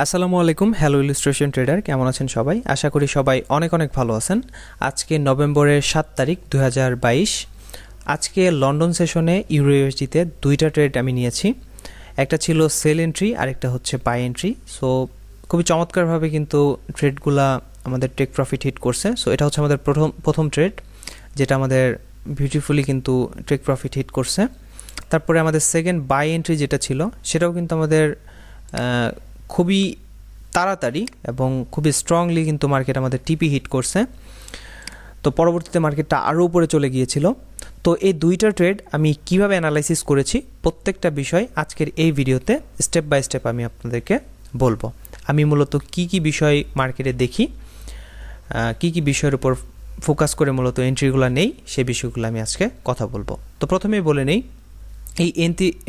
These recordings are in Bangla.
আসসালামু আলাইকুম। হ্যালো ইলাস্ট্রেশন ট্রেডার, কেমন আছেন সবাই? আশা করি সবাই অনেক অনেক ভালো আছেন। আজকে নভেম্বরের 7 তারিখ 2022। আজকে লন্ডন সেশনে ইউরোইউএসডিতে দুইটা ট্রেড আমি নিয়েছি। একটা ছিল সেল এন্ট্রি আর একটা হচ্ছে বাই এন্ট্রি। সো খুবই চমৎকারভাবে কিন্তু ট্রেডগুলা আমাদের টেক প্রফিট হিট করছে। সো এটা হচ্ছে আমাদের প্রথম ট্রেড, যেটা আমাদের বিউটিফুলি কিন্তু টেক প্রফিট হিট করছে। তারপরে আমাদের সেকেন্ড বাই এন্ট্রি যেটা ছিল, সেটাও কিন্তু আমাদের খুবই তাড়াতাড়ি এবং খুবই স্ট্রংলি কিন্তু মার্কেট আমাদের টিপি হিট করছে। তো পরবর্তীতে মার্কেটটা আরও উপরে চলে গিয়েছিল। তো এই দুইটা ট্রেড আমি কিভাবে অ্যানালাইসিস করেছি, প্রত্যেকটা বিষয় আজকের এই ভিডিওতে স্টেপ বাই স্টেপ আমি আপনাদেরকে বলবো। আমি মূলত কি কি বিষয় মার্কেটে দেখি, কি কি বিষয়ের উপর ফোকাস করে মূলত এন্ট্রিগুলো নেই, সেই বিষয়গুলো আমি আজকে কথা বলবো। তো প্রথমেই বলে নেই, এই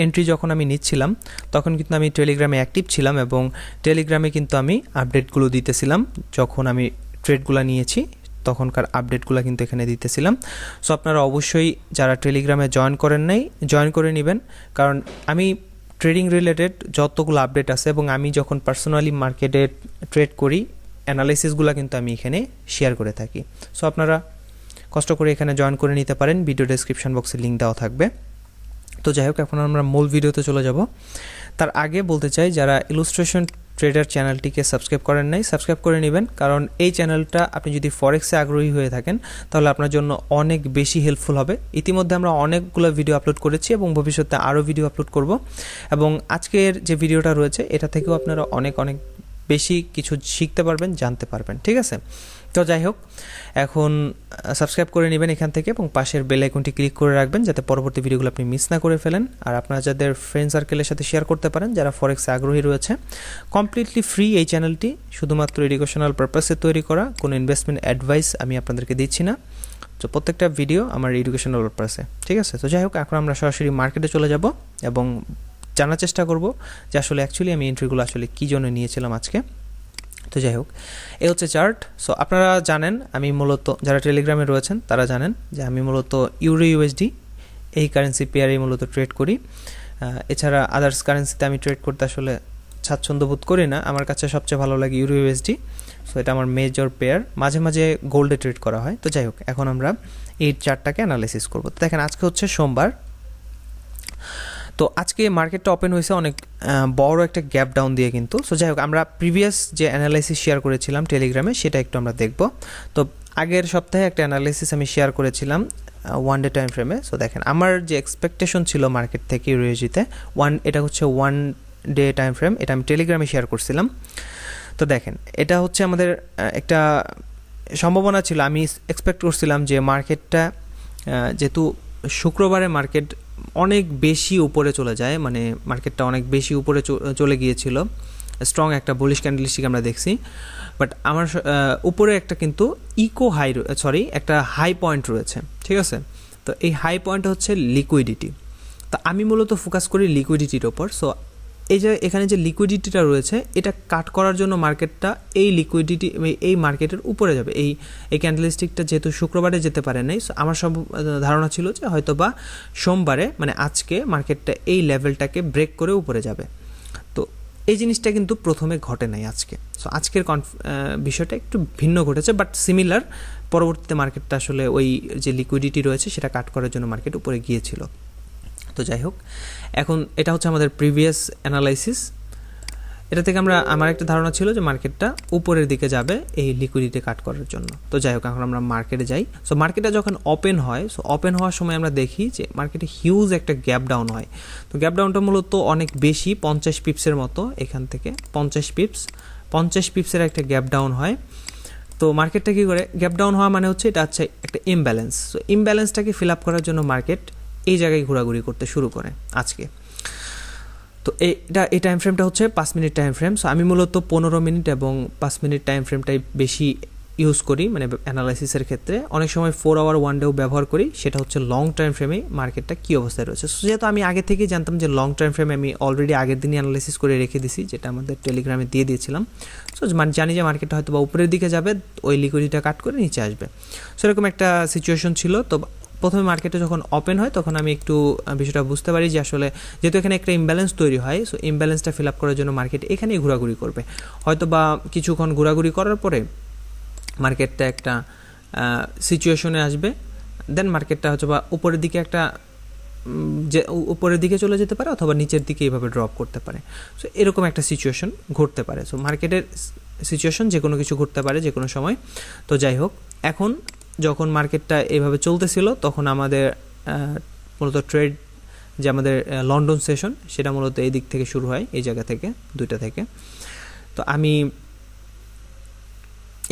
এন্ট্রি যখন আমি নিচ্ছিলাম তখন কিন্তু আমি টেলিগ্রামে অ্যাক্টিভ ছিলাম এবং টেলিগ্রামে কিন্তু আমি আপডেটগুলো দিতেছিলাম। যখন আমি ট্রেডগুলো নিয়েছি তখনকার আপডেটগুলো কিন্তু এখানে দিতেছিলাম। সো আপনারা অবশ্যই যারা টেলিগ্রামে জয়েন করেন নাই, জয়েন করে নেবেন, কারণ আমি ট্রেডিং রিলেটেড যতগুলো আপডেট আছে এবং আমি যখন পার্সোনালি মার্কেটে ট্রেড করি, অ্যানালাইসিসগুলো কিন্তু আমি এখানে শেয়ার করে থাকি। সো আপনারা কষ্ট করে এখানে জয়েন করে নিতে পারেন, ভিডিও ডেসক্রিপশন বক্সে লিঙ্ক দেওয়া থাকবে। তো যাই হোক, এখন আমরা মূল ভিডিওতে চলে যাব। তার আগে বলতে চাই, যারা ইলাস্ট্রেশন ট্রেডার চ্যানেলটিকে সাবস্ক্রাইব করেন নাই, সাবস্ক্রাইব করে নেবেন, কারণ এই চ্যানেলটা আপনি যদি ফরেক্সে আগ্রহী হয়ে থাকেন তাহলে আপনার জন্য অনেক বেশি হেল্পফুল হবে। ইতিমধ্যে আমরা অনেকগুলো ভিডিও আপলোড করেছি এবং ভবিষ্যতে আরও ভিডিও আপলোড করব, এবং আজকের যে ভিডিওটা রয়েছে এটা থেকেও আপনারা অনেক অনেক বেশি কিছু শিখতে পারবেন, জানতে পারবেন। ঠিক আছে? তো যাই হোক, এখন সাবস্ক্রাইব করে নেবেন এখান থেকে এবং পাশের বেল আইকনটি ক্লিক করে রাখবেন, যাতে পরবর্তী ভিডিওগুলো আপনি মিস না করে ফেলেন। আর আপনারা যাদের ফ্রেন্ড সার্কেলের সাথে শেয়ার করতে পারেন যারা ফরেক্সে আগ্রহী রয়েছে। কমপ্লিটলি ফ্রি এই চ্যানেলটি, শুধুমাত্র এডুকেশনাল পারপাসে তৈরি করা, কোনো ইনভেস্টমেন্ট অ্যাডভাইস আমি আপনাদেরকে দিচ্ছি না। তো প্রত্যেকটা ভিডিও আমার এডুকেশনাল পারপাসে। ঠিক আছে? তো যাই হোক, এখন আমরা সরাসরি মার্কেটে চলে যাব এবং জানার চেষ্টা করব যে আসলে অ্যাকচুয়ালি আমি এন্ট্রিগুলো আসলে কী জন্য নিয়েছিলাম আজকে। তো যাই হোক, এ হচ্ছে চার্ট। সো আপনারা জানেন, আমি মূলত যারা টেলিগ্রামে রয়েছেন তারা জানেন যে আমি মূলত ইউরোইউএসডি এই কারেন্সি পেয়ারেই মূলত ট্রেড করি। এছাড়া আদার্স কারেন্সিতে আমি ট্রেড করতে আসলে স্বাচ্ছন্দ্য বোধ করি না। আমার কাছে সবচেয়ে ভালো লাগে ইউরোইউএসডি। সো এটা আমার মেজর পেয়ার। মাঝে মাঝে গোল্ডে ট্রেড করা হয়। তো যাই হোক, এখন আমরা এই চার্টটাকে অ্যানালাইসিস করব। তো দেখেন, আজকে হচ্ছে সোমবার। তো আজকে মার্কেটটা ওপেন হয়েছে অনেক বড় একটা গ্যাপ ডাউন দিয়ে কিন্তু। সো যাই হোক, আমরা প্রিভিয়াস যে অ্যানালাইসিস শেয়ার করেছিলাম টেলিগ্রামে, সেটা একটু আমরা দেখব। তো আগের সপ্তাহে একটা অ্যানালাইসিস আমি শেয়ার করেছিলাম ওয়ান ডে টাইম ফ্রেমে। সো দেখেন, আমার যে এক্সপেকটেশন ছিল মার্কেট থেকে ইউরোইউএসডিতে, এটা হচ্ছে ওয়ান ডে টাইম ফ্রেম, এটা আমি টেলিগ্রামে শেয়ার করছিলাম। তো দেখেন, এটা হচ্ছে আমাদের একটা সম্ভাবনা ছিল। আমি এক্সপেক্ট করছিলাম যে মার্কেটটা, যেহেতু শুক্রবারে মার্কেট অনেক বেশি উপরে চলে যায়, মানে মার্কেটটা অনেক বেশি উপরে চলে গিয়েছিল, স্ট্রং একটা বুলিশ ক্যান্ডেলস্টিক আমরা দেখছি। বাট আমার উপরে একটা কিন্তু একটা হাই পয়েন্ট রয়েছে। ঠিক আছে? তো এই হাই পয়েন্ট হচ্ছে লিকুইডিটি। তো আমি মূলত ফোকাস করি লিকুইডিটির ওপর। সো এখানে যে লিকুইডিটিটা রয়েছে, এটা কাট করার জন্য মার্কেটটা এই মার্কেটের উপরে যাবে। এই ক্যান্ডেলস্টিকটা যেহেতু শুক্রবারে যেতে পারে নাই, সো আমার সব ধারণা ছিল যে হয়তো বা সোমবারে, মানে আজকে, মার্কেটটা এই লেভেলটাকে ব্রেক করে উপরে যাবে। তো এই জিনিসটা কিন্তু প্রথমে ঘটে নাই আজকে। সো আজকের বিষয়টা একটু ভিন্ন ঘটেছে, বাট সিমিলার। পরবর্তীতে মার্কেটটা আসলে ওই যে লিকুইডিটি রয়েছে সেটা কাট করার জন্য মার্কেট উপরে গিয়েছিল। তো যাই হোক, এখন এটা হচ্ছে আমাদের প্রিভিয়াস অ্যানালাইসিস। এটা থেকে আমার একটা ধারণা ছিল যে মার্কেটটা উপরের দিকে যাবে এই লিকুইডিটি কাট করার জন্য। তো যাই হোক, এখন আমরা মার্কেটে যাই। সো মার্কেটটা যখন ওপেন হয়, সো ওপেন হওয়ার সময় আমরা দেখি যে মার্কেটে হিউজ একটা গ্যাপ ডাউন হয়। তো গ্যাপ ডাউনটা মূলত অনেক বেশি, 50 পিপসের মতো। এখান থেকে 50 পিপসের একটা গ্যাপ ডাউন হয়। তো মার্কেটটা কী করে, গ্যাপ ডাউন হওয়া মানে হচ্ছে এটা হচ্ছে একটা ইমব্যালেন্স। সো ইমব্যালেন্সটাকে ফিল আপ করার জন্য মার্কেট এই জায়গায় ঘোরাঘুরি করতে শুরু করে আজকে। তো এই টাইম ফ্রেমটা হচ্ছে 5 মিনিট টাইম ফ্রেম। সো আমি মূলত 15 মিনিট এবং 5 মিনিট টাইম ফ্রেমটাই বেশি ইউজ করি, মানে অ্যানালাইসিসের ক্ষেত্রে। অনেক সময় 4 আওয়ার ওয়ান ডেও ব্যবহার করি, সেটা হচ্ছে লং টাইম ফ্রেমে মার্কেটটা কী অবস্থায় রয়েছে। সো যেহেতু আমি আগে থেকেই জানতাম যে লং টাইম ফ্রেমে আমি অলরেডি আগের দিনই অ্যানালাইসিস করে রেখে দিছি, যেটা আমাদের টেলিগ্রামে দিয়ে দিয়েছিলাম। সো জানি যে মার্কেটটা হয়তো বা উপরের দিকে যাবে, ওই লিকুইডিটিটা কাট করে নিচে আসবে। সেরকম একটা সিচুয়েশন ছিল। তো প্রথমে মার্কেটে যখন ওপেন হয় তখন আমি একটু বিষয়টা বুঝতে পারি যে আসলে যেহেতু এখানে একটা ইমব্যালেন্স তৈরি হয়, সো ইমব্যালেন্সটা ফিল আপ করার জন্য মার্কেট এখানেই ঘোরাঘুরি করবে, হয়তো বা কিছুক্ষণ ঘোরাঘুরি করার পরে মার্কেটটা একটা সিচুয়েশনে আসবে, দেন মার্কেটটা হচ্ছে বা উপরের দিকে একটা যে উপরের দিকে চলে যেতে পারে অথবা নিচের দিকে এইভাবে ড্রপ করতে পারে। সো এরকম একটা সিচুয়েশন ঘটতে পারে। সো মার্কেটের সিচুয়েশন যে কোনো কিছু ঘটতে পারে যে কোনো সময়। তো যাই হোক, এখন যখন মার্কেটটা এইভাবে চলতেছিল তখন আমাদের মূলত ট্রেড যে আমাদের লন্ডন সেশন সেটা মূলত এই দিক থেকে শুরু হয়, এই জায়গা থেকে, দুইটা থেকে। তো আমি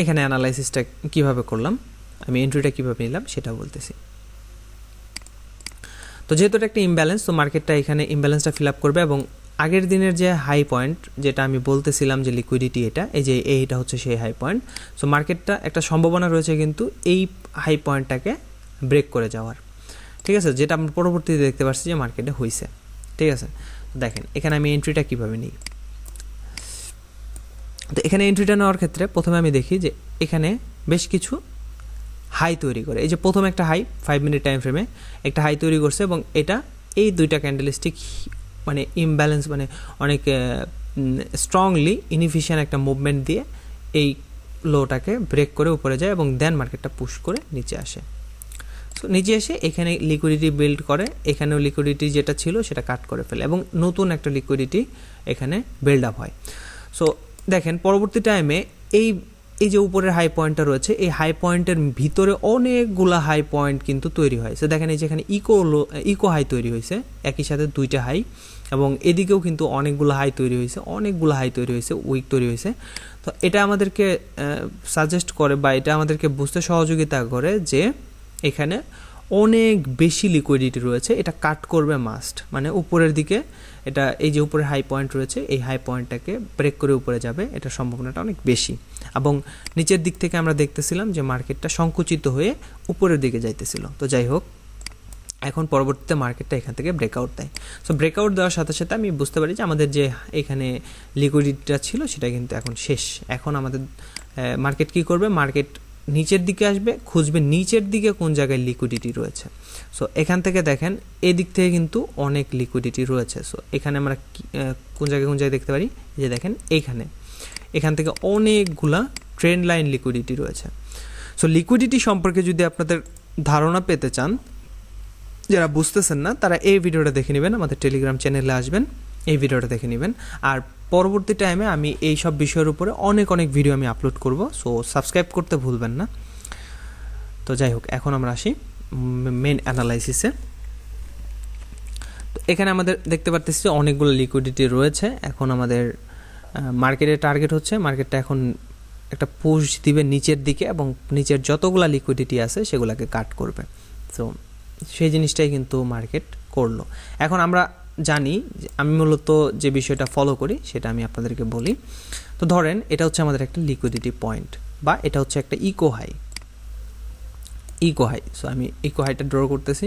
এখানে অ্যানালাইসিসটা কিভাবে করলাম, আমি এন্ট্রিটা কিভাবে নিলাম সেটা বলতেছি। তো যেহেতু এটা একটা ইমব্যালেন্স, তো মার্কেটটা এখানে ইমব্যালেন্সটা ফিল আপ করবে এবং আগের দিনের যে হাই পয়েন্ট যেটা আমি বলতেছিলাম যে লিকুইডিটি এটা, এই যে এইটা হচ্ছে সেই হাই পয়েন্ট। সো মার্কেটটা একটা সম্ভাবনা রয়েছে কিন্তু এই হাই পয়েন্টটাকে ব্রেক করে যাওয়ার, ঠিক আছে, যেটা আমরা পরবর্তীতে দেখতে পাচ্ছি যে মার্কেটে হয়েছে, ঠিক আছে। দেখেন এখানে আমি এন্ট্রিটা কিভাবে নিই। তো এখানে এন্ট্রিটা নেওয়ার ক্ষেত্রে প্রথমে আমি দেখি যে এখানে বেশ কিছু হাই তৈরি করে, এই যে প্রথম একটা হাই 5 মিনিট টাইম ফ্রেমে একটা হাই তৈরি করছে এবং এটা এই দুইটা ক্যান্ডেলস্টিক মানে ইমব্যালেন্স মানে অনেক স্ট্রংলি ইনএফিশিয়েন্ট একটা মুভমেন্ট দিয়ে এই লোটাকে ব্রেক করে উপরে যায় এবং দেন মার্কেটটা পুশ করে নিচে আসে। সো নিচে এসে এখানে লিকুইডিটি বিল্ড করে, এখানেও লিকুইডিটি যেটা ছিল সেটা কাট করে ফেলে এবং নতুন একটা লিকুইডিটি এখানে বিল্ড আপ হয়। সো দেখেন পরবর্তী টাইমে এই যে উপরের হাই পয়েন্টটা রয়েছে, এই হাই পয়েন্টের ভিতরে অনেকগুলা হাই পয়েন্ট কিন্তু তৈরি হয়। সো দেখেন এই যে এখানে ইকো হাই তৈরি হয়েছে, একই সাথে দুইটা হাই, এবং এদিকেও কিন্তু অনেকগুলো হাই তৈরি হয়েছে, উইক তৈরি হয়েছে। তো এটা আমাদেরকে সাজেস্ট করে বা এটা আমাদেরকে বুঝতে সহযোগিতা করে যে এখানে অনেক বেশি লিকুইডিটি রয়েছে, এটা কাট করবে মাস্ট, মানে উপরের দিকে এটা এই যে উপরে হাই পয়েন্ট রয়েছে এই হাই পয়েন্টটাকে ব্রেক করে উপরে যাবে, এটার সম্ভাবনাটা অনেক বেশি। এবং নিচের দিক থেকে আমরা দেখতেছিলাম যে মার্কেটটা সংকুচিত হয়ে উপরের দিকে যাইতেছিল। তো যাই হোক, এখন পরবর্তীতে মার্কেটটা এখান থেকে ব্রেকআউট দেয়। সো ব্রেকআউট দেওয়ার সাথে সাথে আমি বুঝতে পারি যে আমাদের যে এখানে লিকুইডিটিটা ছিল সেটা কিন্তু এখন শেষ। এখন আমাদের মার্কেট কি করবে, মার্কেট নিচের দিকে আসবে, খুঁজবে নিচের দিকে কোন জায়গায় লিকুইডিটি রয়েছে। সো এখান থেকে দেখেন এদিক থেকে কিন্তু অনেক লিকুইডিটি রয়েছে। সো এখানে আমরা কোন জায়গায় দেখতে পারি, যে দেখেন এখান থেকে অনেকগুলা ট্রেন্ড লাইন লিকুইডিটি রয়েছে। সো লিকুইডিটি সম্পর্কে যদি আপনাদের ধারণা পেতে চান, যারা বুঝতেছেন না তারা এই ভিডিওটা দেখে নেবেন, আমাদের টেলিগ্রাম চ্যানেলে আসবেন, এই ভিডিওটা দেখে নেবেন। আর পরবর্তী টাইমে আমি এই সব বিষয়ের উপরে অনেক ভিডিও আমি আপলোড করব, সো সাবস্ক্রাইব করতে ভুলবেন না। তো যাই হোক, এখন আমরা আসি মেন অ্যানালাইসিসে। তো এখানে আমাদের দেখতে পাচ্ছি অনেকগুলো লিকুইডিটি রয়েছে। এখন আমাদের মার্কেটের টার্গেট হচ্ছে মার্কেটটা এখন একটা পুশ দিবে নিচের দিকে এবং নিচের যতগুলো লিকুইডিটি আছে সেগুলোকে কাট করবে। তো সেই জিনিসটাই কিন্তু মার্কেট করলো। এখন আমরা জানি, আমি মূলত যে বিষয়টা ফলো করি সেটা আমি আপনাদেরকে বলি। তো ধরেন এটা হচ্ছে আমাদের একটা লিকুইডিটি পয়েন্ট বা এটা হচ্ছে একটা ইকো হাই। সো আমি ইকো হাইটা ড্র করতেছি।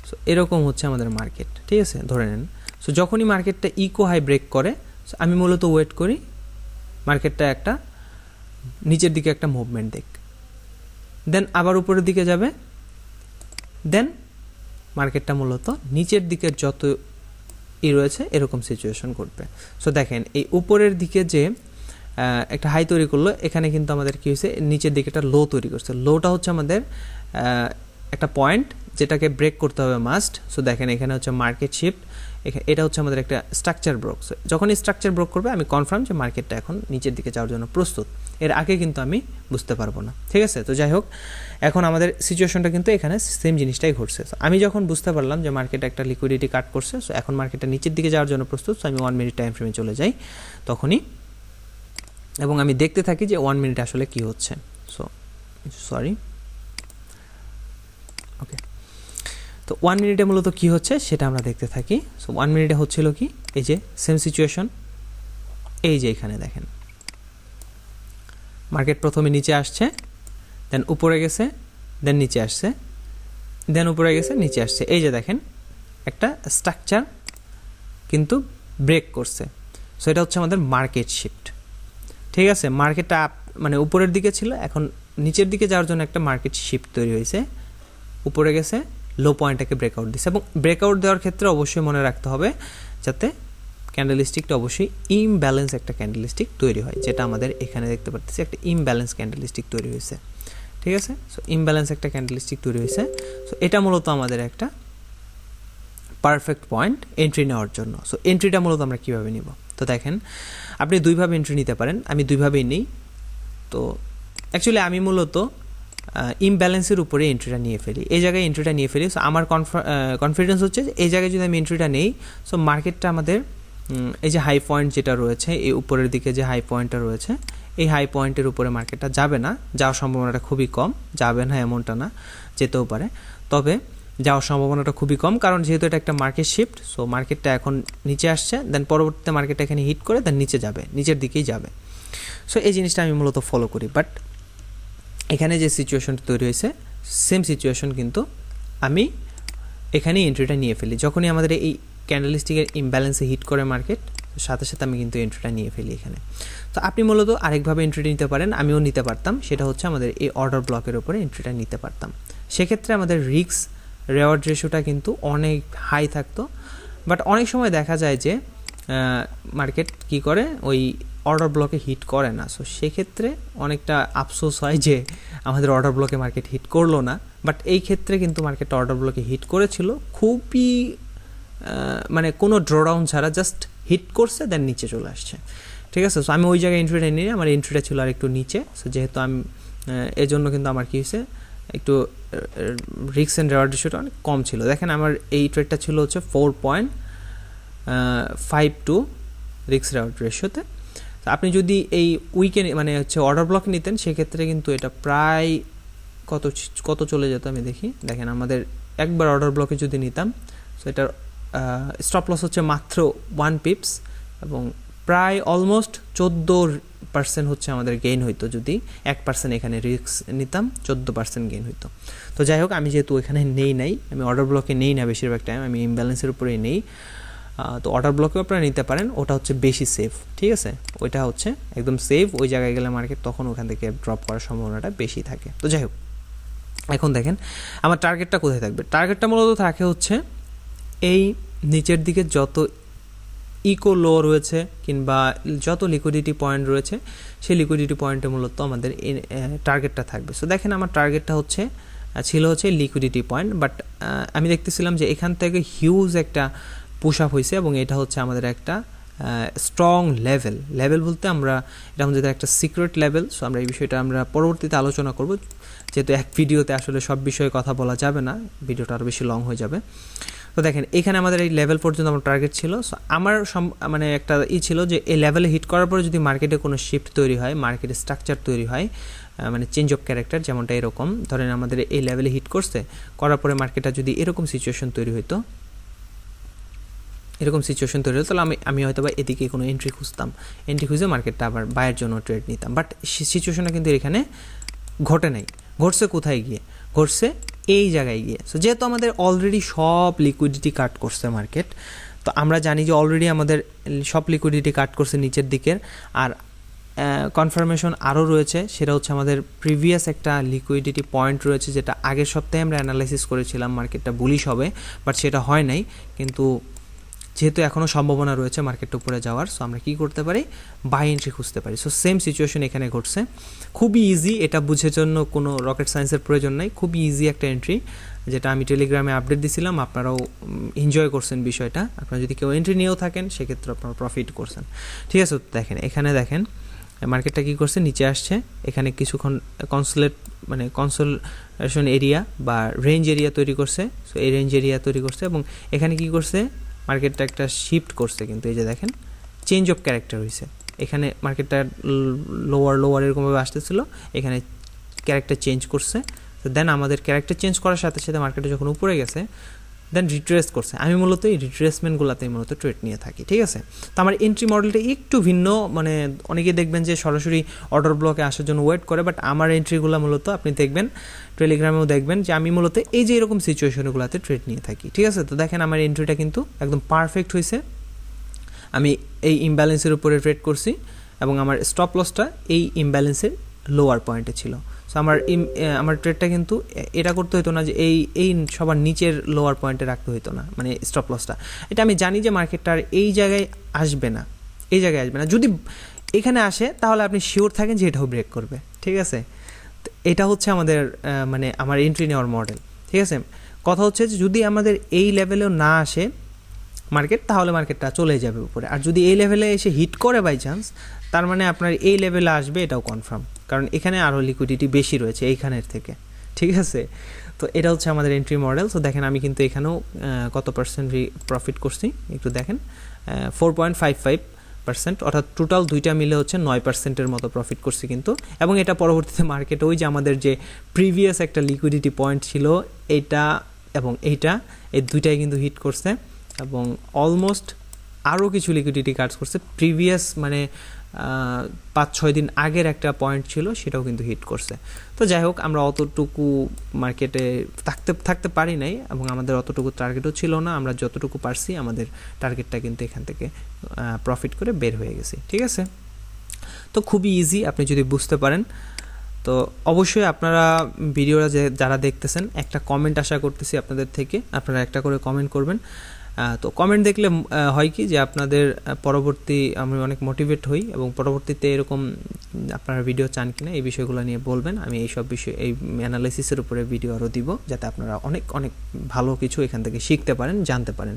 সো এরকম হচ্ছে আমাদের মার্কেট, ঠিক আছে, ধরে নেন। সো যখনই মার্কেটটা ইকো হাই ব্রেক করে, আমি মূলত ওয়েট করি মার্কেটটা একটা নিচের দিকে একটা মুভমেন্ট দেখ, দেন আবার উপরের দিকে যাবে, দেন মার্কেটটা মূলত নিচের দিকে যত রয়েছে এরকম সিচুয়েশন ঘটবে। সো দেখেন এই উপরের দিকে যে একটা হাই তৈরি করলো, এখানে কিন্তু আমাদের কি হয়েছে, নিচের দিকে একটা লো তৈরি করছে। লোটা হচ্ছে আমাদের একটা পয়েন্ট যেটাকে ব্রেক করতে হবে মাস্ট। সো দেখেন এখানে হচ্ছে মার্কেট শিফট, এটা হচ্ছে আমাদের একটা স্ট্রাকচার ব্রোক। যখন এই স্ট্রাকচার ব্রোক করবে আমি কনফার্ম যে মার্কেটটা এখন নিচের দিকে যাওয়ার জন্য প্রস্তুত। এর আগে কিন্তু আমি বুঝতে পারবো না, ঠিক আছে। তো যাই হোক, এখন আমাদের সিচুয়েশনটা কিন্তু এখানে সেম জিনিসটাই ঘটছে। আমি যখন বুঝতে পারলাম যে মার্কেট একটা লিকুইডিটি কাট করছে, সো এখন মার্কেটটা নিচের দিকে যাওয়ার জন্য প্রস্তুত, সো আমি 1 মিনিট টাইম ফ্রেমে চলে যাই তখনই, এবং আমি দেখতে থাকি যে 1 মিনিট আসলে কি হচ্ছে। ওকে, তো 1 মিনিটে মূলত কি হচ্ছে সেটা আমরা দেখতে থাকি। সো 1 মিনিটে হচ্ছিল কি, এই যে সেম সিচুয়েশন, এই যে এখানে দেখেন মার্কেট প্রথমে নিচে আসছে, দেন উপরে গেছে, দেন নিচে আসছে, দেন উপরে গেছে, নিচে আসছে। এই যে দেখেন একটা স্ট্রাকচার কিন্তু ব্রেক করছে। সো এটা হচ্ছে আমাদের মার্কেট শিফট, ঠিক আছে। মার্কেটটা মানে উপরের দিকে ছিল, এখন নিচের দিকে যাওয়ার জন্য একটা মার্কেট শিফট তৈরি হয়েছে, উপরে গেছে, লো পয়েন্টটাকে ব্রেকআউট দিছে, এবং ব্রেকআউট দেওয়ার ক্ষেত্রে অবশ্যই মনে রাখতে হবে যাতে ক্যান্ডেলস্টিকটা অবশ্যই ইমব্যালেন্স একটা ক্যান্ডেলস্টিক তৈরি হয়, যেটা আমাদের এখানে দেখতে পাচ্ছি একটা ইমব্যালেন্স ক্যান্ডেলস্টিক তৈরি হয়েছে, ঠিক আছে। সো ইমব্যালেন্স একটা ক্যান্ডেলস্টিক তৈরি হয়েছে। সো এটা মূলত আমাদের একটা পারফেক্ট পয়েন্ট এন্ট্রি নেওয়ার জন্য। সো এন্ট্রিটা মূলত আমরা কীভাবে নিব? তো দেখেন, আপনি দুইভাবে এন্ট্রি নিতে পারেন, আমি দুইভাবেই নিই। তো অ্যাকচুয়ালি আমি মূলত ইমব্যালেন্সের উপরে এন্ট্রিটা নিয়ে ফেলি, এই জায়গায় এন্ট্রিটা নিয়ে ফেলি। সো আমার কনফিডেন্স হচ্ছে যে এই জায়গায় যদি আমি এন্ট্রিটা নেই, সো মার্কেটটা আমাদের এই যে হাই পয়েন্ট যেটা রয়েছে, এই উপরের দিকে যে হাই পয়েন্টটা রয়েছে, এই হাই পয়েন্টের উপরে মার্কেটটা যাবে না, যাওয়ার সম্ভাবনাটা খুবই কম। যাবে না এমনটা না, যেতেও পারে, তবে যাওয়ার সম্ভাবনাটা খুবই কম, কারণ যেহেতু এটা একটা মার্কেট শিফট। সো মার্কেটটা এখন নিচে আসছে, দেন পরবর্তীতে মার্কেটটা এখানে হিট করে দেন নিচে যাবে, নিচের দিকেই যাবে। সো এই জিনিসটা আমি মূলত ফলো করি। বাট এখানে যে সিচুয়েশনটা তৈরি হয়েছে, সেম সিচুয়েশন কিন্তু আমি এখানে এন্ট্রিটা নিয়ে ফেলি। যখনই আমাদের এই ক্যান্ডেলস্টিকের ইমব্যালেন্সে হিট করে মার্কেট, সাথে সাথে আমি কিন্তু এন্ট্রিটা নিয়ে ফেলি এখানে। তো আপনি মূলত আরেকভাবে এন্ট্রিটা নিতে পারেন, আমিও নিতে পারতাম, সেটা হচ্ছে আমাদের এই অর্ডার ব্লকের উপরে এন্ট্রিটা নিতে পারতাম। সেক্ষেত্রে আমাদের রিস্ক রেওয়ার্ড রেশিওটা কিন্তু অনেক হাই থাকতো। বাট অনেক সময় দেখা যায় যে মার্কেট কি করে, ওই অর্ডার ব্লকে হিট করে না। সো সেক্ষেত্রে অনেকটা আফসোস হয় যে আমাদের অর্ডার ব্লকে মার্কেট হিট করলো না। বাট এই ক্ষেত্রে কিন্তু মার্কেটটা অর্ডার ব্লকে হিট করেছিল, খুবই মানে কোনো ড্রডাউন ছাড়া, জাস্ট হিট করছে দেন নিচে চলে আসছে, ঠিক আছে। সো আমি ওই জায়গায় এন্ট্রিটা নিই, আমার এন্ট্রিটা ছিল আর একটু নিচে। সো যেহেতু আমি এই জন্য কিন্তু আমার কী হয়েছে, একটু রিস্ক অ্যান্ড রেওয়ার্ড রেশিওটা অনেক কম ছিল। দেখেন আমার এই ট্রেডটা ছিল হচ্ছে 4.52 রিস্ক রেওয়ার্ড রেশিওতে। তো আপনি যদি এই উইকেন্ড মানে হচ্ছে অর্ডার ব্লক নিতেন, সেক্ষেত্রে কিন্তু এটা প্রায় কত চলে যেত আমি দেখি। দেখেন আমাদের একবার অর্ডার ব্লকে যদি নিতাম, সো এটার স্টপ লস হচ্ছে মাত্র 1 পিপস, এবং প্রায় অলমোস্ট 14% হচ্ছে আমাদের গেইন হইতো। যদি 1% এখানে রিস্ক নিতাম, 14% গেইন হইতো। তো যাই হোক, আমি যেহেতু এখানে নেই নাই, আমি অর্ডার ব্লকে নেই না বেশিরভাগ টাইম, আমি ইমব্যালেন্সের উপরেই নেই। তো অর্ডার ব্লকেও আপনারা নিতে পারেন, ওটা হচ্ছে বেশি সেফ, ঠিক আছে। ওইটা হচ্ছে একদম সেফ, ওই জায়গায় গেলে মার্কেট তখন ওখান থেকে ড্রপ করার সম্ভাবনাটা বেশি থাকে। তো যাই হোক, এখন দেখেন আমার টার্গেটটা কোথায় থাকবে। টার্গেটটা মূলত থাকে হচ্ছে এই নিচের দিকে যত ইকো লো রয়েছে কিংবা যত লিকুইডিটি পয়েন্ট রয়েছে, সেই লিকুইডিটি পয়েন্টে মূলত আমাদের টার্গেটটা থাকবে। সো দেখেন আমার টার্গেটটা ছিল হচ্ছে লিকুইডিটি পয়েন্ট। বাট আমি দেখতেছিলাম যে এখান থেকে হিউজ একটা পুশ আপ হয়েছে, এবং এটা হচ্ছে আমাদের একটা স্ট্রং লেভেল বলতে আমরা এটা আমাদের একটা সিক্রেট লেভেল। সো আমরা এই বিষয়টা আমরা পরবর্তীতে আলোচনা করব, যেহেতু এক ভিডিওতে আসলে সব বিষয়ে কথা বলা যাবে না, ভিডিওটা আরও বেশি লং হয়ে যাবে। তো দেখেন এখানে আমাদের এই লেভেল পর্যন্ত আমার টার্গেট ছিল। সো আমার মানে একটা ছিল যে এই লেভেলে হিট করার পরে যদি মার্কেটে কোনো শিফট তৈরি হয়, মার্কেটে স্ট্রাকচার তৈরি হয়, মানে চেঞ্জ অফ ক্যারেক্টার, যেমনটা এরকম ধরেন আমাদের এই লেভেলে হিট করার পরে মার্কেটটা যদি এরকম সিচুয়েশন তৈরি হতো, তাহলে আমি হয়তো বা এদিকে কোনো এন্ট্রি খুঁজে মার্কেটটা আবার বায়ের জন্য ট্রেড নিতাম। বাট সিচুয়েশনটা কিন্তু এখানে ঘটে নাই। ঘটছে কোথায় গিয়ে? ঘটছে এই জায়গায় গিয়ে। সো যেহেতু আমাদের অলরেডি সব লিকুইডিটি কাট করছে মার্কেট, তো আমরা জানি যে অলরেডি আমাদের সব লিকুইডিটি কাট করছে নিচের দিকের, আর কনফার্মেশন আরও রয়েছে, সেটা হচ্ছে আমাদের প্রিভিয়াস একটা লিকুইডিটি পয়েন্ট রয়েছে, যেটা আগের সপ্তাহে আমরা অ্যানালাইসিস করেছিলাম মার্কেটটা বুলিশ হবে, বাট সেটা হয় নাই। কিন্তু যেহেতু এখনও সম্ভাবনা রয়েছে মার্কেটটা উপরে যাওয়ার, সো আমরা কী করতে পারি, বাই এন্ট্রি খুঁজতে পারি। সো সেম সিচুয়েশন এখানে ঘটছে, খুবই ইজি, এটা বুঝার জন্য কোনো রকেট সায়েন্সের প্রয়োজন নাই, খুবই ইজি একটা এন্ট্রি, যেটা আমি টেলিগ্রামে আপডেট দিছিলাম, আপনারাও এনজয় করছেন বিষয়টা। আপনারা যদি কেউ এন্ট্রি নিয়েও থাকেন, সেক্ষেত্রে আপনারা প্রফিট করছেন, ঠিক আছে। দেখেন এখানে দেখেন মার্কেটটা কী করছে, নিচে আসছে, এখানে কিছুক্ষণ কনসোলেশন এরিয়া বা রেঞ্জ এরিয়া তৈরি করছে। সো এই রেঞ্জ এরিয়া তৈরি করছে, এবং এখানে কী করছে, মার্কেটটা একটা শিফট করছে, কিন্তু এই যে দেখেন চেঞ্জ অফ ক্যারেক্টার হয়েছে। এখানে মার্কেটটা লোয়ার এরকমভাবে আসতেছিল, এখানে ক্যারেক্টার চেঞ্জ করছে। তো দেন আমাদের ক্যারেক্টার চেঞ্জ করার সাথে সাথে মার্কেটে যখন উপরে গেছে, দেন রিট্রেস করছে। আমি মূলত এই রিট্রেসমেন্টগুলোতেই মূলত ট্রেড নিয়ে থাকি, ঠিক আছে। তো আমার এন্ট্রি মডেলটা একটু ভিন্ন, মানে অনেকেই দেখবেন যে সরাসরি অর্ডার ব্লকে আসার জন্য ওয়েট করে, বাট আমার এন্ট্রিগুলো মূলত আপনি দেখবেন টেলিগ্রামেও দেখবেন যে আমি মূলত এই যে এরকম সিচুয়েশনগুলোতে ট্রেড নিয়ে থাকি, ঠিক আছে। তো দেখেন আমার এন্ট্রিটা কিন্তু একদম পারফেক্ট হয়েছে, আমি এই ইমব্যালেন্সের উপরে ট্রেড করছি, এবং আমার স্টপ লসটা এই ইমব্যালেন্সের লোয়ার পয়েন্টে ছিল। সো আমার ট্রেডটা কিন্তু এটা করতে হতো না যে এই সবার নিচের লোয়ার পয়েন্টে রাখতে হতো না, মানে স্টপ লসটা। এটা আমি জানি যে মার্কেটটা আর এই জায়গায় আসবে না, যদি এখানে আসে তাহলে আপনি শিওর থাকেন যে এটাও ব্রেক করবে, ঠিক আছে। এটা হচ্ছে আমাদের মানে আমার এন্ট্রি নেওয়ার মডেল, ঠিক আছে। কথা হচ্ছে যে যদি আমাদের এই লেভেলেও না আসে মার্কেট, তাহলে মার্কেটটা চলে যাবে উপরে। আর যদি এই লেভেলে এসে হিট করে বাই চান্স, তার মানে আপনার এই লেভেলে আসবে এটাও কনফার্ম, কারণ এখানে আরও লিকুইডিটি বেশি রয়েছে এইখানের থেকে, ঠিক আছে। তো এটা হচ্ছে আমাদের এন্ট্রি মডেল। তো দেখেন আমি কিন্তু এখানেও কত পার্সেন্ট প্রফিট করছি একটু দেখেন, 4.55%, অর্থাৎ টোটাল দুইটা মিলে হচ্ছে 9%-এর মতো প্রফিট করছি কিন্তু। এবং এটা পরবর্তীতে মার্কেট ওই যে আমাদের যে প্রিভিয়াস একটা লিকুইডিটি পয়েন্ট ছিল এটা এবং এইটা, এই দুইটাই কিন্তু হিট করছে, এবং অলমোস্ট আরও কিছু লিকুইডিটি কাটস করছে। প্রিভিয়াস মানে 5-6 দিন আগের একটা পয়েন্ট ছিল সেটাও কিন্তু হিট করছে। তো যাই হোক, আমরা অতটুকু মার্কেটে থাকতে পারি নাই, এবং আমাদের অতটুকু টার্গেটও ছিল না। আমরা যতটুকু পারছি আমাদের টার্গেটটা কিন্তু এখান থেকে প্রফিট করে বের হয়ে গেছি, ঠিক আছে। তো খুবই ইজি আপনি যদি বুঝতে পারেন। তো অবশ্যই আপনারা ভিডিওটা যারা দেখতেছেন একটা কমেন্ট আশা করতেছি আপনাদের থেকে, আপনারা একটা করে কমেন্ট করবেন। তো কমেন্ট দেখলে হয় কি যে আপনাদের পরবর্তী আমি অনেক মোটিভেট হই, এবং পরবর্তীতে এরকম আপনারা ভিডিও চান কিনা এই বিষয়গুলো নিয়ে বলবেন। আমি এইসব বিষয় এই অ্যানালাইসিসের উপরে ভিডিও আরও দিব, যাতে আপনারা অনেক অনেক ভালো কিছু এখান থেকে শিখতে পারেন, জানতে পারেন,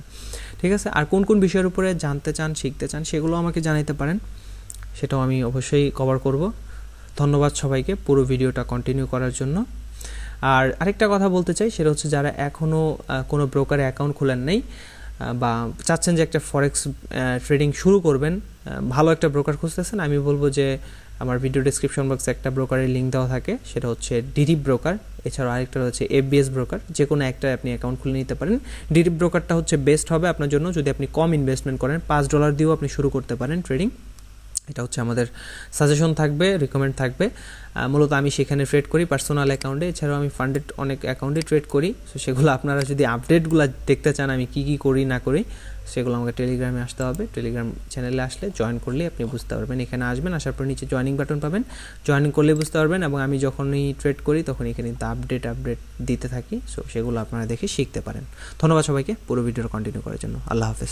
ঠিক আছে। আর কোন কোন বিষয়ের উপরে জানতে চান, শিখতে চান, সেগুলো আমাকে জানাইতে পারেন, সেটাও আমি অবশ্যই কভার করব। ধন্যবাদ সবাইকে পুরো ভিডিওটা কন্টিনিউ করার জন্য। আর আরেকটা কথা বলতে চাই, সেটা হচ্ছে যারা এখনও কোনো ব্রোকারে অ্যাকাউন্ট খোলেন নাই বা চাচ্ছেন যে একটা ফরেক্স ট্রেডিং শুরু করবেন, ভালো একটা ব্রোকার খুঁজতেছেন, আমি বলবো যে আমার ভিডিও ডেসক্রিপশন বক্সে একটা ব্রোকারের লিঙ্ক দেওয়া থাকে, সেটা হচ্ছে ডিডি ব্রোকার। এছাড়াও আরেকটা হচ্ছে এফবিএস ব্রোকার, যে কোনো একটা আপনি অ্যাকাউন্ট খুলে নিতে পারেন। ডিডি ব্রোকারটা হচ্ছে বেস্ট হবে আপনার জন্য যদি আপনি কম ইনভেস্টমেন্ট করেন, $5 দিয়েও আপনি শুরু করতে পারেন ট্রেডিং। এটা হচ্ছে আমাদের সাজেশন থাকবে, রিকমেন্ড থাকবে। মূলত আমি সেখানে ট্রেড করি পার্সোনাল অ্যাকাউন্টে, এছাড়াও আমি ফান্ডেড অনেক অ্যাকাউন্টে ট্রেড করি। সো সেগুলো আপনারা যদি আপডেটগুলো দেখতে চান আমি কি কি করি না করি, সেগুলো আমাকে টেলিগ্রামে আসতে হবে। টেলিগ্রাম চ্যানেলে আসলে জয়েন করলেই আপনি বুঝতে পারবেন। এখানে আসবেন, আসার পর নিচে জয়েনিং বাটন পাবেন, জয়েনিং করলেই বুঝতে পারবেন। এবং আমি যখনই ট্রেড করি তখন এখানে কিন্তু আপডেট দিতে থাকি, সো সেগুলো আপনারা দেখে শিখতে পারেন। ধন্যবাদ সবাইকে পুরো ভিডিওটা কন্টিনিউ করার জন্য। আল্লাহ হাফেজ।